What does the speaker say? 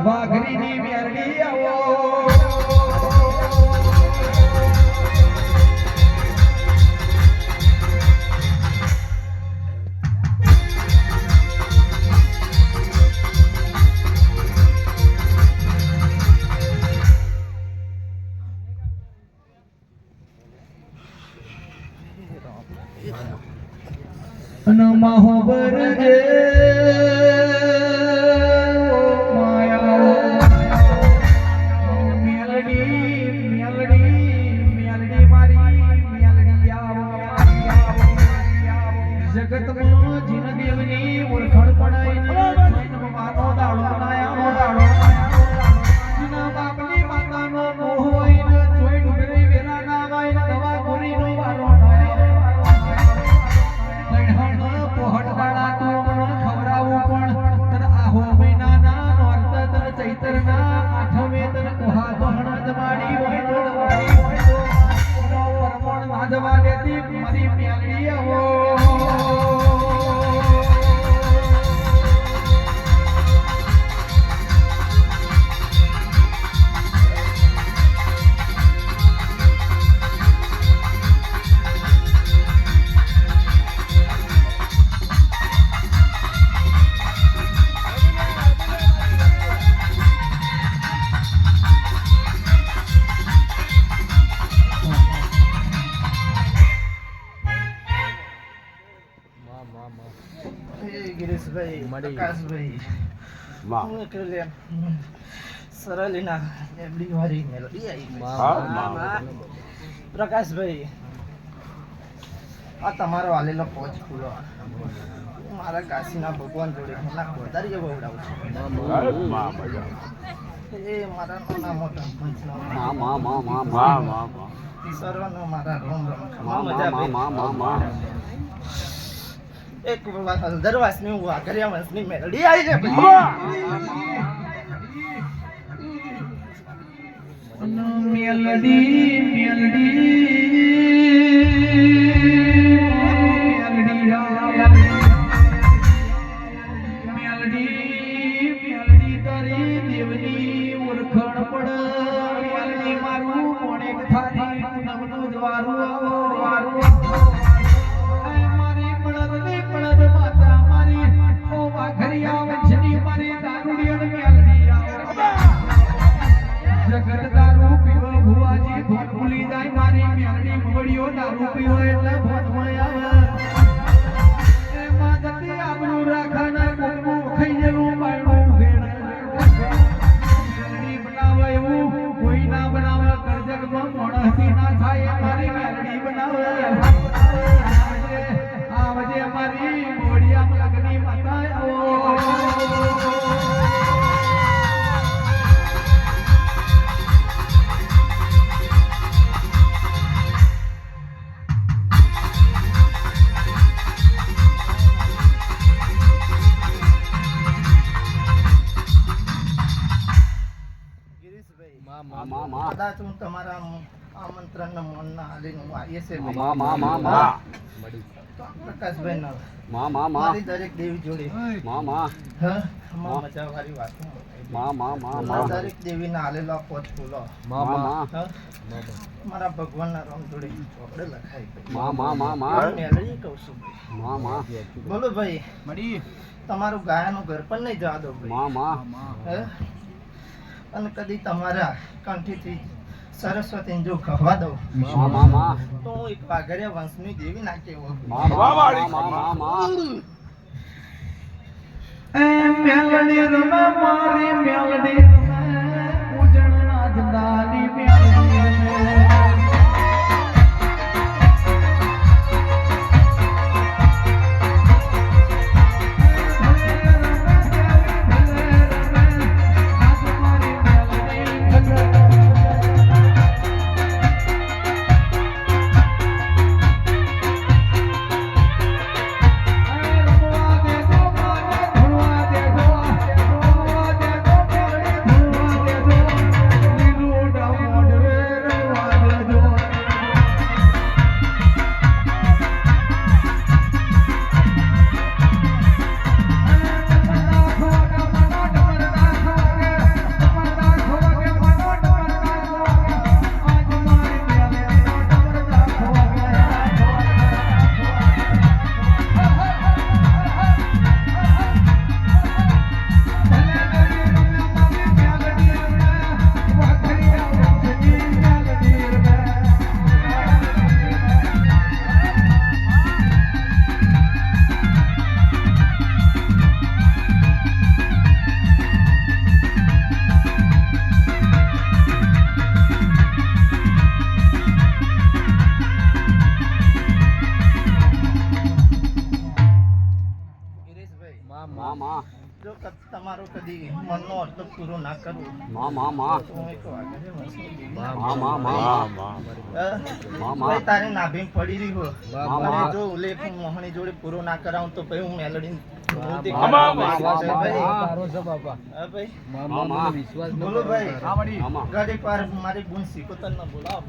વાઘરીની મેરડી આવો નમઃ વરજે જગતમાં જીન દેવની ઓળખાણ પડાઈ માનો દાડો જીના બાપની માતાનો મોહ હોય ને જોઈ ડુંગરી વેલા ના વાય દવા ગોરીનો વારો પોહટ દાડા તો મને ખવરાવું પણ તને આહો મહિનાના નોરત તને ચૈતરના આઠમે તને કોહા દોહણ જમાડી હોય તો પરમણ ના જવા દેતી મારી મેલડી આવો गिरीशभाई प्रकाशभाई હું એકલે સરલીના એબડી વાળી મેલોડી આવી પ્રકાશભાઈ આ તમારો આલેલો પોચ ફૂલો મારા કાશીના ભગવાન જોડે લાખ વધારે એવો ઉડાવું છું એ મારા નાના મોટા પંચના સર્વનો મારા રોમ રોમ એક હલદરવાસની હું વાઘરિયા વંશની મેલડી આવી છે મેલડી તારી દેવની ઓળખાણ પડ મારું કોણે થારી નમનું જવારું જગત દારૂ પીવો ભુવાજી ભોટ ભૂલી જાય મારી મેલડી મવડીઓ દારૂ પીવો એટલે ભોટમાં આવે એમાં જતી આબરૂ રાખવાના કોકનું ખાઈ જેવું બાયણું મેલડી બનાવે એવું કોઈ ના બનાવે કરજગમાં મોણસથી ના થાય મારી મેલડી બનાવે આવજે મારી મોડિયા લગની માતા આવો કદાચ હું તમારા આમંત્રણ ને મન ના હાલીને હું આવીએ છે પ્રકાશભાઈ ના મારી દરેક દેવી જોડે મજાવાળી વાત દરેક દેવી ના હાલેલો પોચ ફૂલો મારા ભગવાન ના રોમ જોડે ચોપડે લખાઈ મેલડી કહું છું બોલો ભાઈ તમારું ગાયાનું ઘર પણ નહીં જવા દો ભાઈ અને કદી તમારા કંઠીથી સરસ્વતી જો કહવા દઉં તો હું એક વાઘરિયા વંશની દેવી ના કેવો મેલડી રમે મારી મેલડી ઉજણ ના જંદાલી મેલડી જો તમારો કદી મનનો અર્થ પૂરો ના કરવો તો હું એક વાત છે, ભાઈ તારી નાભી પડી રહી હો અને જો ઉલ્લેખ હું મોહણી જોડે પૂરો ના કરાવું તો ભાઈ હું મેલડી બોલો ભાઈ ગાડી પાર મારી ગુણ શીખો તને બોલાવો